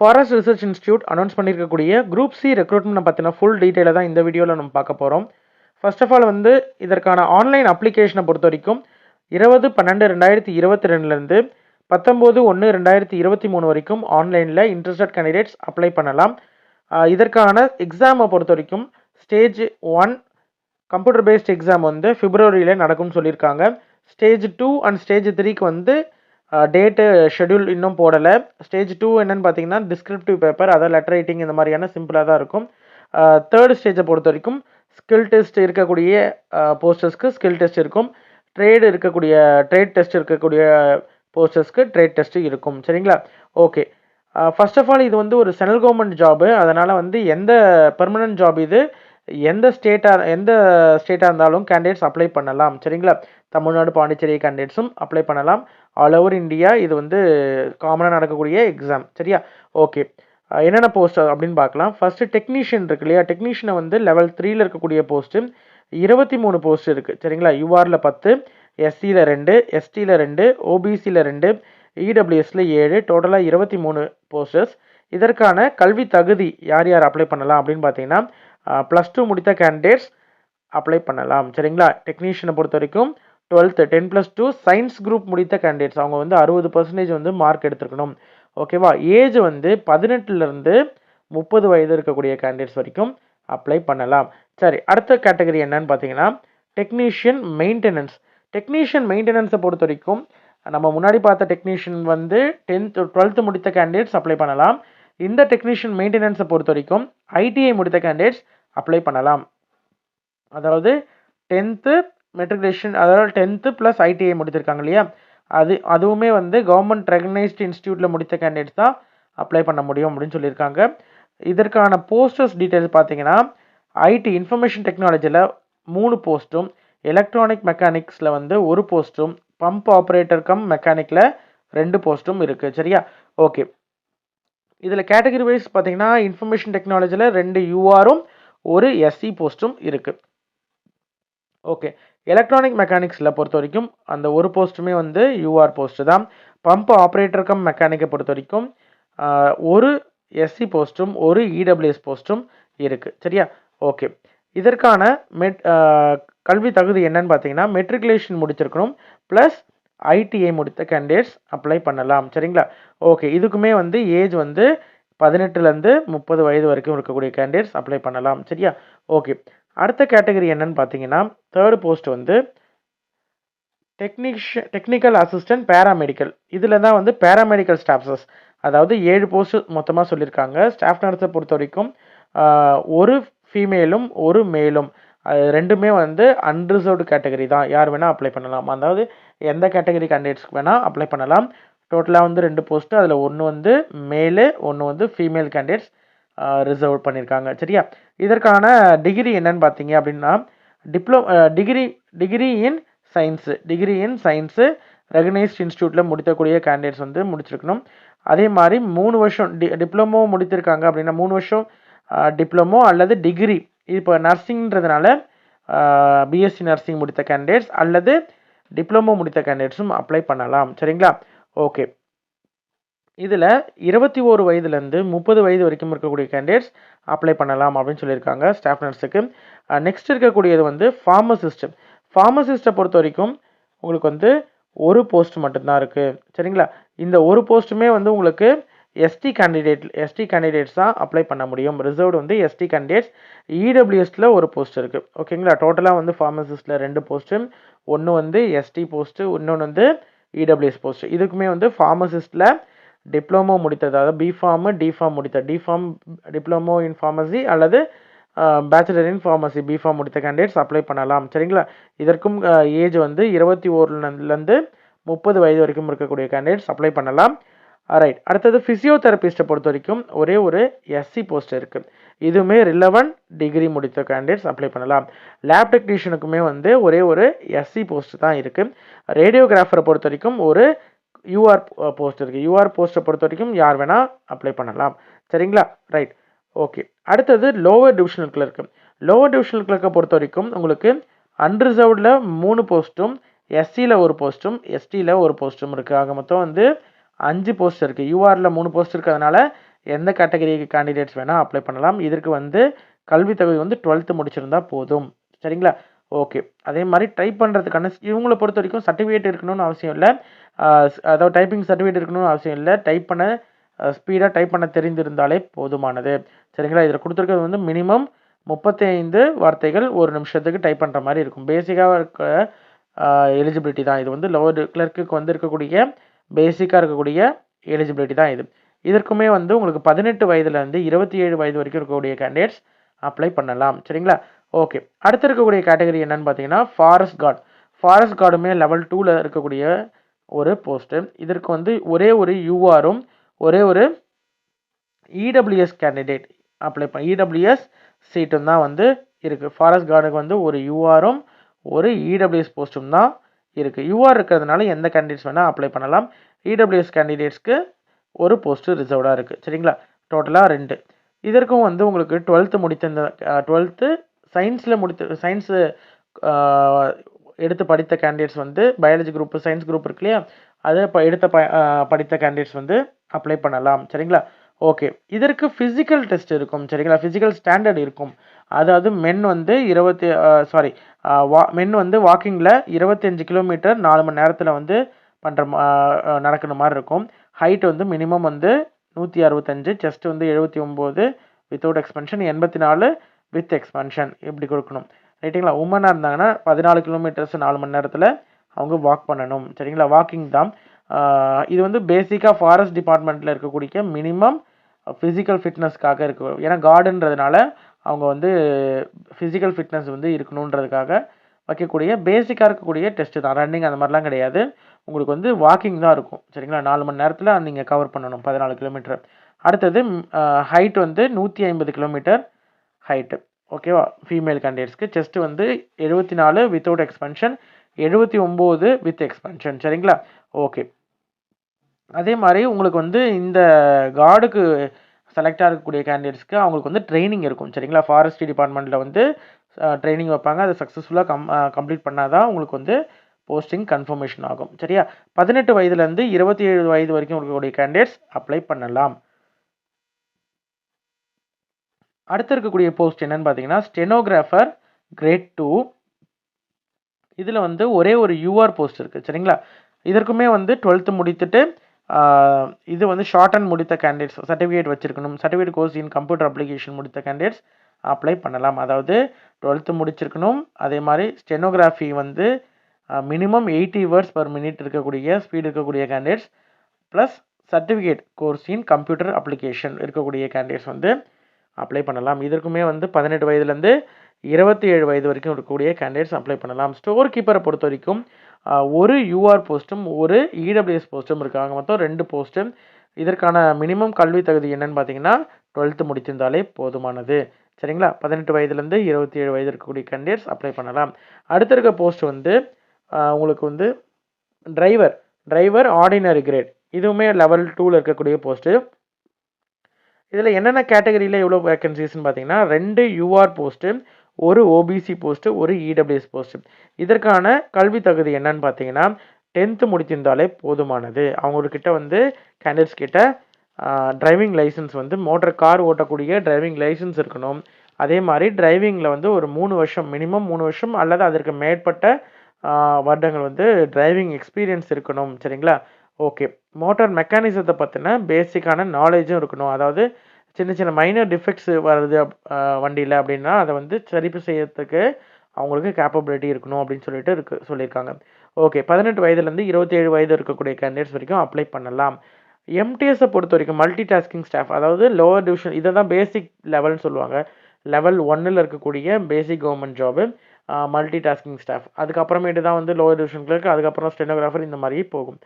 Forest research institute announce பண்ணியிருக்கக்கூடிய group C recruitment பற்றின full டீட்டெயிலை தான் இந்த வீடியோவில் நம்ம பார்க்க போகிறோம். ஃபர்ஸ்ட் ஆஃப் ஆல் வந்து இதற்கான ஆன்லைன் அப்ளிகேஷனை பொறுத்த வரைக்கும் 20/12/2022 19/1/2023 வரைக்கும் ஆன்லைனில் இன்ட்ரெஸ்டட் கேண்டிடேட்ஸ் அப்ளை பண்ணலாம். இதற்கான எக்ஸாமை பொறுத்த வரைக்கும் ஸ்டேஜ் 1 கம்ப்யூட்டர் பேஸ்ட் எக்ஸாம் வந்து பிப்ரவரியில் நடக்கும்னு சொல்லியிருக்காங்க. ஸ்டேஜ் 2 அண்ட் ஸ்டேஜ் 3க்கு வந்து டேட்டு ஷெடியூல் இன்னும் போடலை. ஸ்டேஜ் 2 என்னென்னு பார்த்தீங்கன்னா டிஸ்கிரிப்டிவ் பேப்பர், அதாவது லெட்டர் ரைட்டிங் இந்த மாதிரியான சிம்பிளாக தான் இருக்கும். தேர்ட் ஸ்டேஜை பொறுத்த வரைக்கும் ஸ்கில் டெஸ்ட் இருக்கக்கூடிய போஸ்டர்ஸ்க்கு ஸ்கில் டெஸ்ட் இருக்கும். ட்ரேட் டெஸ்ட் இருக்கக்கூடிய போஸ்டர்ஸ்க்கு ட்ரேட் டெஸ்ட் இருக்கும். சரிங்களா? ஓகே. ஃபர்ஸ்ட் ஆஃப் ஆல் இது வந்து ஒரு சென்ட்ரல் கவர்மெண்ட் ஜாபு, அதனால் வந்து எந்த பெர்மனன்ட் ஜாப் இது எந்த ஸ்டேட்டாக இருந்தாலும் கேண்டிடேட்ஸ் அப்ளை பண்ணலாம். சரிங்களா? தமிழ்நாடு, பாண்டிச்சேரி கேண்டிடேட்ஸும் அப்ளை பண்ணலாம். ஆல் ஓவர் இந்தியா இது வந்து காமனாக நடக்கக்கூடிய எக்ஸாம். சரியா? ஓகே. என்னென்ன போஸ்ட் அப்படின்னு பார்க்கலாம். ஃபர்ஸ்ட் டெக்னீஷியன் இருக்கு இல்லையா? டெக்னீஷியனை வந்து லெவல் 3ல் இருக்கக்கூடிய போஸ்ட்டு 23 போஸ்ட் இருக்குது. சரிங்களா? யூஆரில் 10, எஸ்சியில் 2, எஸ்டியில் 2, ஓபிசியில் 2, இடபிள்யூஎஸில் 7, டோட்டலாக 23 போஸ்டர்ஸ். இதற்கான கல்வி தகுதி யார் யார் அப்ளை பண்ணலாம் அப்படின்னு பார்த்தீங்கன்னா +2 முடித்த கேண்டிடேட்ஸ் அப்ளை பண்ணலாம். சரிங்களா? டெக்னீஷியனை பொறுத்த வரைக்கும் 12th 10+2 சயின்ஸ் குரூப் முடித்த கேண்டிடேட்ஸ் அவங்க வந்து 60% வந்து மார்க் எடுத்துருக்கணும். ஓகேவா? ஏஜ் வந்து 18லேருந்து 30 வயது இருக்கக்கூடிய கேண்டிடேட்ஸ் வரைக்கும் அப்ளை பண்ணலாம். சரி, அடுத்த கேட்டகரி என்னன்னு பார்த்தீங்கன்னா டெக்னீஷியன் மெயின்டெனன்ஸ். டெக்னீஷியன் மெயின்டெனன்ஸை பொறுத்த வரைக்கும் நம்ம முன்னாடி பார்த்த டெக்னீஷியன் வந்து 12th முடித்த கேண்டிடேட்ஸ் அப்ளை பண்ணலாம். இந்த டெக்னீஷியன் மெயின்டெனன்ஸை பொறுத்த வரைக்கும் ஐடிஐ முடித்த கேண்டிடேட்ஸ் அப்ளை பண்ணலாம். அதாவது 10th மெட்ரிகுலேஷன், அதாவது 10th + ஐடிஐ முடித்திருக்காங்க இல்லையா? அதுவுமே வந்து கவர்மெண்ட் ரெகனைஸ்டு இன்ஸ்டியூட்டில் முடித்த கேண்டிடேட்ஸ் தான் அப்ளை பண்ண முடியும் அப்படின்னு சொல்லியிருக்காங்க. இதற்கான போஸ்டர்ஸ் டீட்டெயில்ஸ் பார்த்தீங்கன்னா ஐடி இன்ஃபர்மேஷன் டெக்னாலஜியில் 3 போஸ்ட்டும், எலக்ட்ரானிக் மெக்கானிக்ஸில் வந்து 1 போஸ்ட்டும், பம்ப் ஆப்ரேட்டர் கம் மெக்கானிக்கில் 2 போஸ்ட்டும் இருக்குது. சரியா? ஓகே. இதில் கேட்டகரி வைஸ் பார்த்தீங்கன்னா இன்ஃபர்மேஷன் டெக்னாலஜியில் 2 யூஆரும் 1 எஸ்சி போஸ்ட்டும் இருக்குது. ஓகே. எலக்ட்ரானிக் மெக்கானிக்ஸில் பொறுத்த வரைக்கும் அந்த 1 போஸ்ட்டுமே வந்து யூஆர் போஸ்ட்டு தான். பம்ப் ஆப்ரேட்டர் கம் மெக்கானிக்கை பொறுத்த வரைக்கும் 1 எஸ்சி போஸ்ட்டும் 1 இடபிள்யூஎஸ் போஸ்ட்டும் இருக்குது. சரியா? ஓகே. இதற்கான கல்வி தகுதி என்னன்னு பார்த்தீங்கன்னா மெட்ரிகுலேஷன் முடிச்சிருக்கணும் ப்ளஸ் ஐடிஐ முடித்த கேண்டிடேட்ஸ் அப்ளை பண்ணலாம். சரிங்களா? ஓகே. இதுக்குமே வந்து ஏஜ் வந்து 18லேருந்து 30 வயது வரைக்கும் இருக்கக்கூடிய கேண்டிடேட்ஸ் அப்ளை பண்ணலாம். சரியா? ஓகே. அடுத்த கேட்டகரி என்னன்னு பார்த்தீங்கன்னா தேர்ட் போஸ்ட் வந்து டெக்னிக்கல் அசிஸ்டன்ட் பேராமெடிக்கல். இதில் தான் வந்து பேராமெடிக்கல் ஸ்டாஃப்ஸஸ், அதாவது 7 போஸ்ட் மொத்தமாக சொல்லியிருக்காங்க. ஸ்டாஃப் நர்ஸை பொறுத்த வரைக்கும் 1 ஃபீமேலும் 1 மேலும், ரெண்டுமே வந்து அன்ரிசர்வ்டு கேட்டகரி தான். யார் வேணால் அப்ளை பண்ணலாம். அதாவது எந்த கேட்டகரி கேண்டிடேட்ஸ்க்கு வேணால் அப்ளை பண்ணலாம். டோட்டலாக வந்து 2 போஸ்ட்டு, அதில் 1 வந்து மேலு, 1 வந்து ஃபீமேல் கேண்டிடேட்ஸ் ரிசர்வ் பண்ணியிருக்காங்க. சரியா? இதற்கான டிகிரி என்னன்னு பார்த்தீங்க அப்படின்னா டிகிரி இன் சயின்ஸு ரெகனைஸ்ட் இன்ஸ்டியூட்டில் முடிக்கக்கூடிய கேண்டிடேட்ஸ் வந்து முடிச்சிருக்கணும். அதே மாதிரி 3 வருஷம் டிப்ளமோ முடித்திருக்காங்க அப்படின்னா 3 வருஷம் டிப்ளமோ அல்லது டிகிரி, இப்போ நர்சிங்கிறதுனால பிஎஸ்சி நர்சிங் முடித்த கேண்டிடேட்ஸ் அல்லது டிப்ளமோ முடித்த கேண்டிடேட்ஸும் அப்ளை பண்ணலாம். சரிங்களா? ஓகே. இதில் 21 வயதுலேருந்து 30 வயது வரைக்கும் இருக்கக்கூடிய கேண்டிடேட்ஸ் அப்ளை பண்ணலாம் அப்படின்னு சொல்லியிருக்காங்க ஸ்டாஃப் நர்ஸுக்கு. நெக்ஸ்ட் இருக்கக்கூடியது வந்து ஃபார்மசிஸ்ட். ஃபார்மசிஸ்ட்டை பொறுத்த வரைக்கும் உங்களுக்கு வந்து 1 போஸ்ட் மட்டும்தான் இருக்குது. சரிங்களா? இந்த 1 போஸ்ட்டுமே வந்து உங்களுக்கு எஸ்டி கேண்டிடேட்ஸ் தான் அப்ளை பண்ண முடியும். ரிசர்வ்டு வந்து எஸ்டி கேண்டிடேட்ஸ். இடபிள்யூஎஸில் 1 போஸ்ட் இருக்குது. ஓகேங்களா? டோட்டலாக வந்து ஃபார்மசிஸ்ட்டில் 2 போஸ்ட்டு, 1 வந்து எஸ்டி போஸ்ட்டு, இன்னொன்று வந்து இடபிள்யூஎஸ் போஸ்ட். இதுக்குமே வந்து ஃபார்மசிஸ்ட்டில் டிப்ளமோ முடித்தது, அதாவது பிஃபார்மு டிஃபார்ம் முடித்த டிஃபார்ம் டிப்ளமோ இன் ஃபார்மசி அல்லது பேச்சுலர் இன் ஃபார்மசி பிஃபார்ம் முடித்த கேண்டிடேட்ஸ் அப்ளை பண்ணலாம். சரிங்களா? இதற்கும் ஏஜ் வந்து 21லேருந்து 30 வயது வரைக்கும் இருக்கக்கூடிய கேண்டிடேட்ஸ் அப்ளை பண்ணலாம். ரைட். அடுத்தது ஃபிசியோதெரபிஸ்ட்டை பொறுத்த வரைக்கும் ஒரே ஒரு எஸ்சி போஸ்ட் இருக்குது. இதுவுமே ரிலவெண்ட் டிகிரி முடித்த கேண்டிடேட்ஸ் அப்ளை பண்ணலாம். லேப் டெக்னீஷியனுக்குமே வந்து ஒரே ஒரு எஸ்சி போஸ்ட் தான் இருக்குது. ரேடியோகிராஃபரை பொறுத்த வரைக்கும் ஒரு யூஆர் போஸ்ட் இருக்குது. யூஆர் போஸ்ட்டை பொறுத்த வரைக்கும் யார் வேணால் அப்ளை பண்ணலாம். சரிங்களா? ரைட். ஓகே. அடுத்தது lower divisional clerk. Lower divisional கிளர்க்கை பொறுத்த வரைக்கும் உங்களுக்கு அன்ரிசர்வ்டில் 3 போஸ்ட்டும், எஸ்சியில் 1 போஸ்ட்டும், எஸ்டியில் 1 போஸ்ட்டும் இருக்குது. ஆக மொத்தம் வந்து 5 போஸ்ட் இருக்குது. யூஆரில் 3 போஸ்ட் இருக்கிறதுனால எந்த கேட்டகரி கேண்டிடேட்ஸ் வேணால் அப்ளை பண்ணலாம். இதற்கு வந்து கல்வி தகுதி வந்து 12th முடிச்சிருந்தா போதும். சரிங்களா? ஓகே. அதே மாதிரி டைப் பண்ணுறதுக்கான இவங்களை பொறுத்த வரைக்கும் சர்டிஃபிகேட் இருக்கணும்னு அவசியம் இல்லை. அதாவது டைப்பிங் சர்டிஃபிகேட் இருக்கணும்னு அவசியம் இல்லை. டைப் பண்ண ஸ்பீடாக டைப் பண்ண தெரிந்திருந்தாலே போதுமானது. சரிங்களா? இதில் கொடுத்துருக்கிறது வந்து மினிமம் 35 வார்த்தைகள் ஒரு நிமிஷத்துக்கு டைப் பண்ணுற மாதிரி இருக்கும். பேசிக்காக இருக்க எலிஜிபிலிட்டி தான் இது வந்து லோவர் கிளர்க்குக்கு வந்து இருக்கக்கூடிய பேசிக்காக இருக்கக்கூடிய எலிஜிபிலிட்டி தான் இது. இதற்குமே வந்து உங்களுக்கு 18 வயதுலேருந்து 27 வயது வரைக்கும் இருக்கக்கூடிய கேண்டிடேட்ஸ் அப்ளை பண்ணலாம். சரிங்களா? ஓகே. அடுத்து இருக்கக்கூடிய கேட்டகரி என்னன்னு பார்த்தீங்கன்னா ஃபாரஸ்ட் கார்டு. ஃபாரஸ்ட் கார்டுமே லெவல் 2ல் இருக்கக்கூடிய ஒரு போஸ்ட்டு. இதற்கு வந்து ஒரே ஒரு யூஆரும் ஒரே ஒரு இடபிள்யூஎஸ் கேண்டிடேட் அப்ளை பண்ண இடபிள்யூஎஸ் சீட்டும் தான் வந்து இருக்குது. ஃபாரஸ்ட் கார்டுக்கு வந்து ஒரு யூஆரும் ஒரு இடபிள்யூஎஸ் போஸ்ட்டும் தான் இருக்குது. யூஆர் இருக்கிறதுனால எந்த கேண்டிடேட்ஸ் வேணால் அப்ளை பண்ணலாம். இடபிள்யூஎஸ் கேண்டிடேட்ஸ்க்கு ஒரு போஸ்ட்டு ரிசர்வ்டாக இருக்குது. சரிங்களா? டோட்டலாக 2. இதற்கும் வந்து உங்களுக்கு 12th முடித்த 12th சயின்ஸு எடுத்து படித்த கேண்டிடேட்ஸ் வந்து பயாலஜி குரூப் சயின்ஸ் குரூப் இருக்கு இல்லையா, அதை படித்த கேண்டிடேட்ஸ் வந்து அப்ளை பண்ணலாம். சரிங்களா? ஓகே. இதற்கு ஃபிசிக்கல் டெஸ்ட் இருக்கும். சரிங்களா? ஃபிசிக்கல் ஸ்டாண்டர்ட் இருக்கும். அதாவது மென் வந்து மென் வந்து வாக்கிங்கில் 25 கிலோமீட்டர் 4 மணி நேரத்தில் வந்து நடக்கிற மாதிரி இருக்கும். ஹைட் வந்து மினிமம் வந்து 165, செஸ்ட் வந்து 79 வித்தவுட் எக்ஸ்பென்ஷன், 84 வித் எக்ஸ்பென்ஷன் இப்படி கொடுக்கணும். ரைட்டுங்களா? உமனாக இருந்தாங்கன்னா 14 கிலோமீட்டர்ஸ் 4 மணி நேரத்தில் அவங்க வாக் பண்ணணும். சரிங்களா? வாக்கிங் தான். இது வந்து பேசிக்காக ஃபாரஸ்ட் டிபார்ட்மெண்ட்டில் இருக்கக்கூடிய மினிமம் ஃபிசிக்கல் ஃபிட்னஸ்க்காக இருக்கு. ஏன்னா கார்டுன்றதுனால அவங்க வந்து ஃபிசிக்கல் ஃபிட்னஸ் வந்து இருக்கணுன்றதுக்காக வைக்கக்கூடிய பேசிக்காக இருக்கக்கூடிய டெஸ்ட்டு தான். ரன்னிங் அந்த மாதிரிலாம் கிடையாது. உங்களுக்கு வந்து வாக்கிங் தான் இருக்கும். சரிங்களா? 4 மணி நேரத்தில் நீங்கள் கவர் பண்ணணும் 14 கிலோமீட்டர். அடுத்தது ஹைட் வந்து 150 கிலோமீட்டர் ஹைட்டு. ஓகேவா? ஃபீமேல் கேண்டிடேட்ஸ்க்கு. செஸ்ட் வந்து 74 வித்தவுட் எக்ஸ்பென்ஷன், 79 வித் எக்ஸ்பென்ஷன். சரிங்களா? ஓகே. அதே மாதிரி உங்களுக்கு வந்து இந்த கார்டுக்கு செலக்ட் ஆகக்கூடிய கேண்டிடேட்ஸ்க்கு அவங்களுக்கு வந்து ட்ரைனிங் இருக்கும். சரிங்களா? ஃபாரஸ்ட்ரி டிபார்ட்மெண்ட்டில் வந்து ட்ரைனிங் வைப்பாங்க. அதை சக்ஸஸ்ஃபுல்லாக கம்ப்ளீட் பண்ணால் தான் உங்களுக்கு வந்து போஸ்டிங் கன்ஃபர்மேஷன் ஆகும். சரியா? 18 வயதுலேருந்து 27 வயது வரைக்கும் இருக்கக்கூடிய கேண்டிடேட்ஸ் அப்ளை பண்ணலாம். அடுத்து இருக்கக்கூடிய போஸ்ட் என்னன்னு பார்த்தீங்கன்னா ஸ்டெனோகிராஃபர் கிரேட் 2. இதில் வந்து ஒரே ஒரு யூஆர் போஸ்ட் இருக்குது. சரிங்களா? இதற்குமே வந்து 12th முடித்துட்டு இது வந்து ஷார்ட் அண்ட் முடித்த கேண்டிடேட்ஸ் சர்டிஃபிகேட் வச்சிருக்கணும். Certificate course in computer application முடித்த கேண்டிடேட்ஸ் அப்ளை பண்ணலாம். அதாவது 12th முடிச்சிருக்கணும். அதே மாதிரி ஸ்டெனோகிராஃபி வந்து மினிமம் 80 வேர்ட்ஸ் பர் மினிட் இருக்கக்கூடிய ஸ்பீட் இருக்கக்கூடிய candidates plus certificate course in computer application இருக்கக்கூடிய கேண்டிடேட்ஸ் வந்து அப்ளை பண்ணலாம். இதற்குமே வந்து 18 வயதுலேருந்து 27 வயது வரைக்கும் இருக்கக்கூடிய கேண்டிடேட்ஸ் அப்ளை பண்ணலாம். ஸ்டோர் கீப்பரை பொறுத்த வரைக்கும் ஒரு யூஆர் போஸ்ட்டும் ஒரு இடபிள்யூஎஸ் போஸ்ட்டும் இருக்காங்க. மொத்தம் 2 போஸ்ட்டு. இதற்கான மினிமம் கல்வி தகுதி என்னன்னு பார்த்தீங்கன்னா 12th முடித்திருந்தாலே போதுமானது. சரிங்களா? 18 வயதுலேருந்து 27 வயது இருக்கக்கூடிய கேண்டிடேட்ஸ் அப்ளை பண்ணலாம். அடுத்த இருக்க போஸ்ட் வந்து உங்களுக்கு வந்து டிரைவர் ஆர்டினரி கிரேட். இதுவுமே லெவல் 2ல் இருக்கக்கூடிய போஸ்ட்டு. இதில் என்னென்ன கேட்டகரியில் எவ்வளோ வேகன்சிஸ்ன்னு பார்த்தீங்கன்னா 2 யூஆர் போஸ்ட்டு, ஒரு ஓபிசி போஸ்ட்டு, ஒரு இடபிள்யூஎஸ் போஸ்ட்டு. இதற்கான கல்வி தகுதி என்னன்னு பார்த்தீங்கன்னா 10th முடித்திருந்தாலே போதுமானது. அவங்கக்கிட்ட வந்து கேண்டிடேட்ஸ் கிட்ட டிரைவிங் லைசன்ஸ் வந்து மோட்டர் கார் ஓட்டக்கூடிய டிரைவிங் லைசன்ஸ் இருக்கணும். அதே மாதிரி டிரைவிங்கில் வந்து ஒரு 3 வருஷம் மினிமம் 3 வருஷம் அல்லது அதற்கு மேற்பட்ட வருடங்கள் வந்து டிரைவிங் எக்ஸ்பீரியன்ஸ் இருக்கணும். சரிங்களா? ஓகே. மோட்டார் மெக்கானிசத்தை பற்றின பேசிக்கான நாலேஜும் இருக்கணும். அதாவது சின்ன சின்ன மைனர் டிஃபெக்ட்ஸ் வருது வண்டியில் அப்படின்னா அதை வந்து சரி செய்யறதுக்கு அவங்களுக்கு கேப்பபிலிட்டி இருக்கணும் அப்படின்னு சொல்லியிருக்காங்க. ஓகே. 18 வயதுலேருந்து 27 வயது இருக்கக்கூடிய கேண்டிடேட்ஸ் வரைக்கும் அப்ளை பண்ணலாம். எம்டிஎஸை பொறுத்த வரைக்கும் மல்டி டாஸ்கிங் ஸ்டாஃப், அதாவது லோவர் டிவிஷன், இதை தான் பேசிக் லெவல்னு சொல்லுவாங்க. லெவல் 1ல் இருக்கக்கூடிய basic government job multi tasking staff. அதுக்கப்புறமேட்டு தான் வந்து லோவர் டிவிஷன் கிளர்க், அதுக்கப்புறம் ஸ்டெனோகிராஃபர் இந்த மாதிரி போகும்.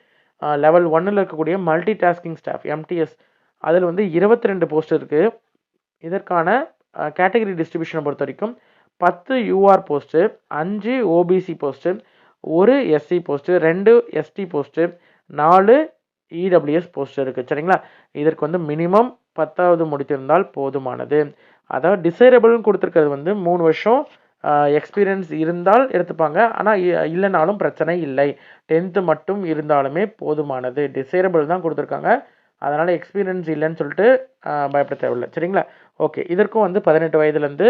லெவல் 1ல் இருக்கக்கூடிய மல்டி டாஸ்கிங் ஸ்டாஃப் எம்டிஎஸ், அதில் வந்து 22 போஸ்ட் இருக்குது. இதற்கான கேட்டகரி டிஸ்ட்ரிபியூஷனை பொறுத்த வரைக்கும் 10 UR post, 5 OBC post, 1 SC post, 2 ST post, 4 EWS post இருக்குது. சரிங்களா? இதற்கு வந்து மினிமம் 10வது முடித்திருந்தால் போதுமானது. அதாவது டிசைரபிள்னு கொடுத்துருக்கிறது வந்து 3 வருஷம் எக்ஸ்பீரியன்ஸ் இருந்தால் எடுத்துப்பாங்க. ஆனால் இல்லைனாலும் பிரச்சனை இல்லை. 10th மட்டும் இருந்தாலுமே போதுமானது. டிசைரபிள் தான் கொடுத்துருக்காங்க. அதனால் எக்ஸ்பீரியன்ஸ் இல்லைன்னு சொல்லிட்டு பயப்பட தேவையில்லை. சரிங்களா? ஓகே, இதற்கும் வந்து 18 வயதுலேருந்து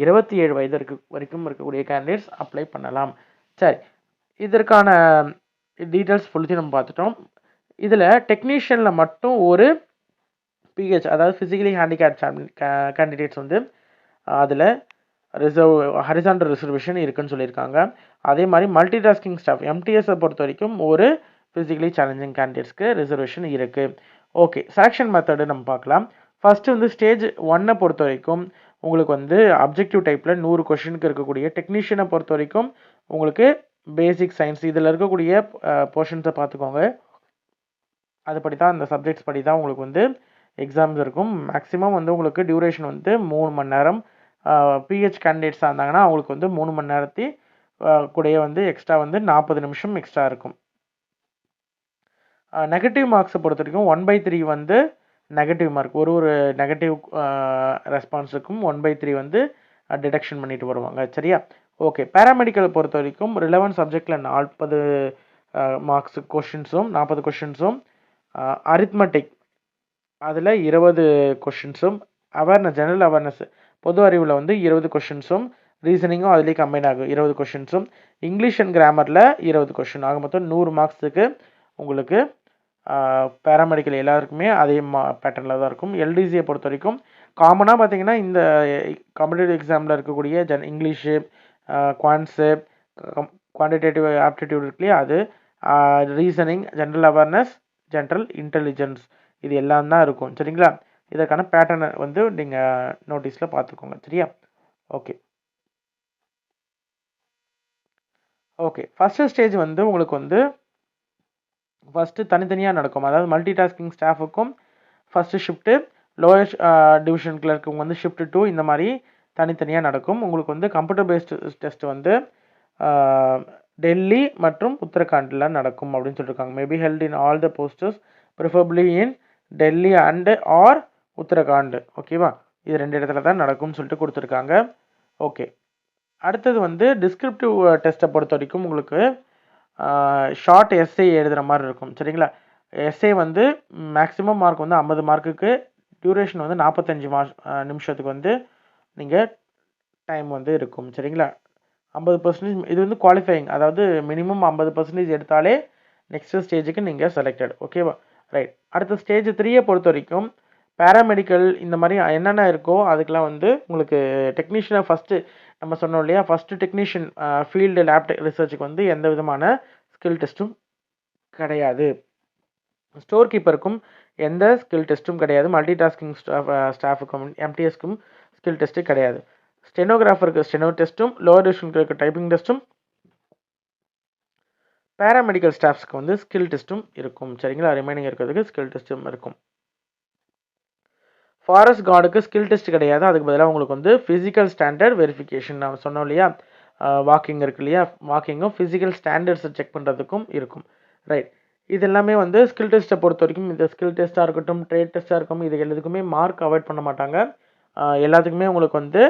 27 வயது வரைக்கும் இருக்கக்கூடிய கேண்டிடேட்ஸ் அப்ளை பண்ணலாம். சரி, இதற்கான டீட்டெயில்ஸ் ஃபுல்த்தையும் நம்ம பார்த்துட்டோம். இதில் டெக்னீஷியனில் மட்டும் ஒரு பிஹெச், அதாவது ஃபிசிக்கலி ஹேண்டிகேப் கேண்டிடேட்ஸ் வந்து அதில் ஹரிசாண்டல் ரிசர்வேஷன் இருக்குன்னு சொல்லியிருக்காங்க. அதே மாதிரி மல்டி டாஸ்கிங் ஸ்டாஃப் எம்டிஎஸை பொறுத்த வரைக்கும் ஒரு ஃபிசிக்கலி சேலஞ்சிங் கேண்டிடேட்ஸ்க்கு ரிசர்வேஷன் இருக்குது. ஓகே, செலெக்ஷன் மெத்தடு நம்ம பார்க்கலாம். ஃபஸ்ட்டு வந்து ஸ்டேஜ் 1 பொறுத்த வரைக்கும் உங்களுக்கு வந்து அப்ஜெக்டிவ் டைப்பில் 100 கொஷினுக்கு இருக்கக்கூடிய டெக்னீஷியனை பொறுத்த வரைக்கும் உங்களுக்கு பேசிக் சயின்ஸ் இதில் இருக்கக்கூடிய போர்ஷன்ஸை பார்த்துக்கோங்க. அதுபடி தான் அந்த சப்ஜெக்ட்ஸ் படி தான் உங்களுக்கு வந்து எக்ஸாம்ஸ் இருக்கும். மேக்ஸிமம் வந்து உங்களுக்கு டியூரேஷன் வந்து 3 மணி நேரம். பிஹெச் கேண்டிடேட்ஸாக இருந்தாங்கன்னா அவங்களுக்கு வந்து 3 மணி நேரத்தி கூடயே வந்து எக்ஸ்ட்ரா வந்து 40 நிமிஷம் எக்ஸ்ட்ரா இருக்கும். நெகட்டிவ் மார்க்ஸை பொறுத்த வரைக்கும் 1/3 வந்து நெகட்டிவ் மார்க். ஒரு நெகட்டிவ் ரெஸ்பான்ஸுக்கும் 1/3 வந்து டிடக்ஷன் பண்ணிட்டு வருவாங்க. சரியா? ஓகே, பேராமெடிக்கலை பொறுத்த வரைக்கும் ரிலவன்ட் சப்ஜெக்டில் 40 மார்க்ஸ் கொஷின்ஸும் 40 கொஷின்ஸும், அரித்மெட்டிக் அதில் 20 கொஷின்ஸும், ஜெனரல் அவேர்னஸ் பொது அறிவில் வந்து 20 கொஷின்ஸும், ரீசனிங்கும் அதிலே கம்பைன் ஆகும் 20 கொஷின்ஸும், இங்கிலீஷ் அண்ட் கிராமரில் 20 கொஷின், ஆக மொத்தம் 100 மார்க்ஸுக்கு உங்களுக்கு பேராமெடிக்கல் எல்லாருக்குமே அதே பேட்டர்னில் தான் இருக்கும். எல்டிசியை பொறுத்த வரைக்கும் காமனாக பார்த்தீங்கன்னா இந்த காம்படிட்டிவ் எக்ஸாமில் இருக்கக்கூடிய இங்கிலீஷு, குவான்ஸு, குவான்டிடேட்டிவ் ஆப்டிடியூட் இருக்குல்லையா, அது reasoning, general awareness, general intelligence, இது எல்லாம் தான் இருக்கும். சரிங்களா? இதற்கான பேட்டர்னை வந்து நீங்கள் நோட்டீஸில் பார்த்துக்கோங்க. சரியா? ஓகே ஓகே ஃபஸ்ட்டு ஸ்டேஜ் வந்து உங்களுக்கு வந்து ஃபஸ்ட்டு தனித்தனியாக நடக்கும். அதாவது மல்டி டாஸ்கிங் ஸ்டாஃபுக்கும் first shift, lower division clerk வந்து ஷிஃப்ட் 2, இந்த மாதிரி தனித்தனியாக நடக்கும். உங்களுக்கு வந்து கம்ப்யூட்டர் பேஸ்டு டெஸ்ட் வந்து டெல்லி மற்றும் உத்தரகாண்டில் நடக்கும் அப்படின்னு சொல்லியிருக்காங்க. Maybe held in all the posters preferably in Delhi and or Uttarakhand. ஓகேவா? இது 2 இடத்துல தான் நடக்கும்னு சொல்லிட்டு கொடுத்துருக்காங்க. ஓகே, அடுத்தது வந்து டிஸ்கிரிப்டிவ் டெஸ்ட்டை பொறுத்த வரைக்கும் உங்களுக்கு ஷார்ட் எஸ்ஏ எழுதுகிற மாதிரி இருக்கும். சரிங்களா? எஸ்ஏ வந்து மேக்ஸிமம் மார்க் வந்து 50 மார்க்குக்கு, டியூரேஷன் வந்து 45 நிமிஷத்துக்கு வந்து நீங்கள் டைம் வந்து இருக்கும். சரிங்களா? 50% இது வந்து குவாலிஃபையிங், அதாவது மினிமம் 50% எடுத்தாலே நெக்ஸ்ட் ஸ்டேஜுக்கு நீங்கள் செலக்டட். ஓகேவா? ரைட். அடுத்த ஸ்டேஜ் 3 பொறுத்த வரைக்கும் பேராமெடிக்கல் இந்த மாதிரி என்னென்ன இருக்கோ அதுக்கெலாம் வந்து உங்களுக்கு டெக்னீஷியனை ஃபஸ்ட்டு நம்ம சொன்னோம் இல்லையா, ஃபஸ்ட்டு டெக்னீஷியன் ஃபீல்டு லேப் ரிசர்ச்சுக்கு வந்து எந்த விதமான ஸ்கில் டெஸ்ட்டும் கிடையாது. ஸ்டோர் கீப்பருக்கும் எந்த ஸ்கில் டெஸ்ட்டும் கிடையாது. மல்டி டாஸ்கிங் ஸ்டாஃபுக்கும் எம்டிஎஸ்க்கும் ஸ்கில் டெஸ்ட்டு கிடையாது. ஸ்டெனோகிராஃபருக்கு ஸ்டெனோ டெஸ்ட்டும், லோவர் டிவிஷனுக்கு டைப்பிங் டெஸ்ட்டும், பேராமெடிக்கல் ஸ்டாஃப்ஸ்க்கு வந்து ஸ்கில் டெஸ்ட்டும் இருக்கும். சரிங்களா? ரிமைனிங் இருக்கிறதுக்கு ஸ்கில் டெஸ்ட்டும் இருக்கும். ஃபாரஸ்ட் கார்டுக்கு ஸ்கில் டெஸ்ட் கிடையாது. அதுக்கு பதிலாக உங்களுக்கு வந்து ஃபிசிக்கல் ஸ்டாண்டர்ட் வெரிஃபிகேஷன் நம்ம சொன்னோம் இல்லையா, வாக்கிங் இருக்கு இல்லையா, வாக்கிங்கும் ஃபிசிக்கல் ஸ்டாண்டர்ட்ஸை செக் பண்ணுறதுக்கும் இருக்கும். ரைட். இது எல்லாமே வந்து ஸ்கில் டெஸ்ட்டை பொறுத்த வரைக்கும் இந்த ஸ்கில் டெஸ்ட்டாக இருக்கட்டும், ட்ரேட் டெஸ்ட்டாக இருக்கும், இது எல்லாத்துக்குமே மார்க் அவாய்ட் பண்ண மாட்டாங்க. எல்லாத்துக்குமே உங்களுக்கு வந்து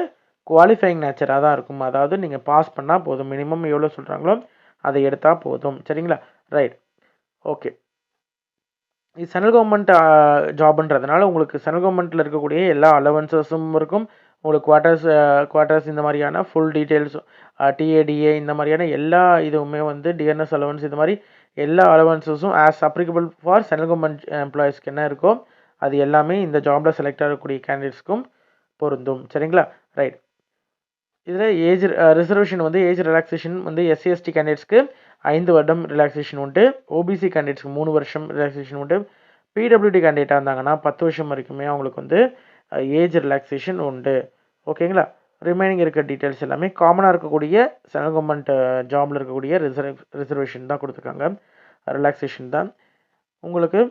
குவாலிஃபைங் நேச்சராக தான் இருக்கும். அதாவது நீங்கள் பாஸ் பண்ணால் போதும், மினிமம் எவ்வளோ சொல்கிறாங்களோ அதை எடுத்தால் போதும். சரிங்களா? ரைட். ஓகே, இது சென்ட்ரல் கவர்மெண்ட் ஜாப்ன்றதுனால உங்களுக்கு சென்ட்ரல் கவர்மெண்ட்டில் இருக்கக்கூடிய எல்லா அலவன்சஸும் இருக்கும். உங்களுக்கு குவார்ட்டர்ஸ் இந்த மாதிரியான ஃபுல் டீட்டெயில்ஸ், டிஏடிஏ இந்த மாதிரியான எல்லா இதுவுமே வந்து டிஎன்எஸ் அலவன்ஸ் இது மாதிரி எல்லா அலவன்சஸும் as applicable for central government எம்ப்ளாயிஸ்க்கு என்ன இருக்கோ அது எல்லாமே இந்த ஜாபில் செலக்ட் ஆகக்கூடிய கேண்டிடேட்ஸ்க்கும் பொருந்தும். சரிங்களா? ரைட். இதில் ஏஜ் ரிசர்வேஷன் வந்து ஏஜ் ரிலாக்ஸேஷன் வந்து எஸ்சி/எஸ்டி கேண்டிடேட்ஸ்க்கு 5 வருடம் ரிலாக்ஸேஷன் உண்டு. ஓபிசி கேண்டிடேட்ஸ்க்கு 3 வருஷம் ரிலாக்ஸேஷன் உண்டு. பிடபிள்யூடி கேண்டிடேட்டாக இருந்தாங்கன்னா 10 வருஷம் வரைக்குமே அவங்களுக்கு வந்து ஏஜ் ரிலாக்ஸேஷன் உண்டு. ஓகேங்களா? ரிமைனிங் இருக்க டீட்டெயில்ஸ் எல்லாமே காமனாக இருக்கக்கூடிய சென்ட்ரல் கவர்மெண்ட் ஜாபில் இருக்கக்கூடிய ரிசர்வேஷன் தான் கொடுத்துருக்காங்க, ரிலாக்ஸேஷன் தான். உங்களுக்கு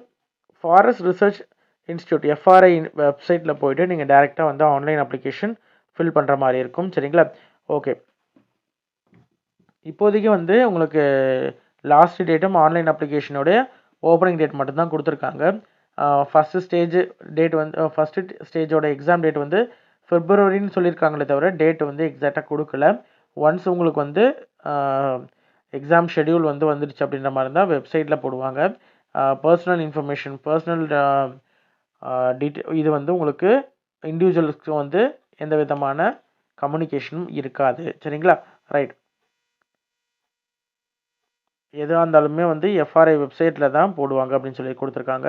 ஃபாரஸ்ட் ரிசர்ச் இன்ஸ்டியூட் FRI வெப்சைட்டில் போய்ட்டு நீங்கள் டேரெக்டாக வந்து ஆன்லைன் அப்ளிகேஷன் ஃபில் பண்ணுற மாதிரி இருக்கும். சரிங்களா? ஓகே, இப்போதைக்கு வந்து உங்களுக்கு லாஸ்ட் டேட்டும் ஆன்லைன் அப்ளிகேஷனோடைய ஓப்பனிங் டேட் மட்டும்தான் கொடுத்துருக்காங்க. ஃபஸ்ட்டு ஸ்டேஜ் டேட் வந்து ஃபஸ்ட்டு ஸ்டேஜோட எக்ஸாம் டேட் வந்து Februaryன்னு சொல்லியிருக்காங்களே தவிர டேட் வந்து எக்ஸாக்டாக கொடுக்கல. ஒன்ஸ் உங்களுக்கு வந்து எக்ஸாம் ஷெடியூல் வந்து வந்துடுச்சு அப்படின்ற மாதிரி இருந்தால் வெப்சைட்டில் போடுவாங்க. பர்சனல் இன்ஃபர்மேஷன், பர்சனல் இது வந்து உங்களுக்கு இண்டிவிஜுவல்ஸ்க்கு வந்து எந்த விதமான கம்யூனிகேஷனும் இருக்காது. சரிங்களா? ரைட். எதுவாக இருந்தாலுமே வந்து FRI வெப்சைட்டில் தான் போடுவாங்க அப்படின்னு சொல்லி கொடுத்துருக்காங்க.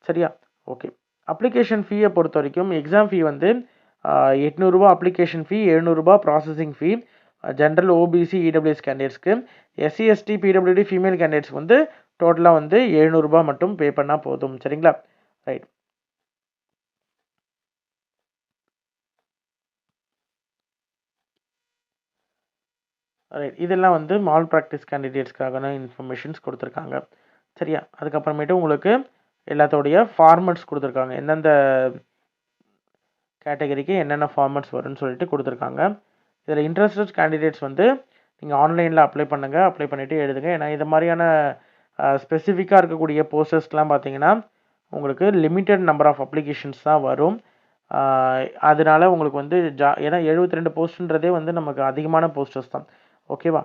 சரியா? ஓகே. அப்ளிகேஷன் ஃபீயை பொறுத்த வரைக்கும் எக்ஸாம் ஃபீ வந்து 800 ரூபா அப்ளிகேஷன் ஃபீ, 700 ரூபா processing fee. General, OBC, EWS கேண்டிடேட்ஸ்க்கு. SC, ST, PWD ஃபீமேல் கேண்டிடேட்ஸ்க்கு வந்து டோட்டலாக வந்து 700 ரூபா மட்டும் பே பண்ணால் போதும். சரிங்களா? ரைட். ரைட். இதெல்லாம் வந்து மால் ப்ராக்டிஸ் கேண்டிடேட்ஸ்க்கான இன்ஃபர்மேஷன்ஸ் கொடுத்துருக்காங்க. சரியா? அதுக்கப்புறமேட்டு உங்களுக்கு எல்லாத்தோடைய ஃபார்மட்ஸ் கொடுத்துருக்காங்க. எந்தெந்த கேட்டகரிக்கு என்னென்ன ஃபார்மட்ஸ் வரும்னு சொல்லிட்டு கொடுத்துருக்காங்க. இதில் இன்ட்ரெஸ்டட் கேண்டிடேட்ஸ் வந்து நீங்கள் ஆன்லைனில் அப்ளை பண்ணுங்கள், அப்ளை பண்ணிவிட்டு எழுதுங்க. ஏன்னா இது மாதிரியான ஸ்பெசிஃபிக்காக இருக்கக்கூடிய போஸ்டர்ஸ்லாம் பார்த்தீங்கன்னா உங்களுக்கு லிமிட்டட் நம்பர் ஆஃப் அப்ளிகேஷன்ஸ் தான் வரும். அதனால உங்களுக்கு வந்து ஏன்னா 72 போஸ்ட்ன்றதே வந்து நமக்கு அதிகமான போஸ்டர்ஸ் தான். ஓகேவா?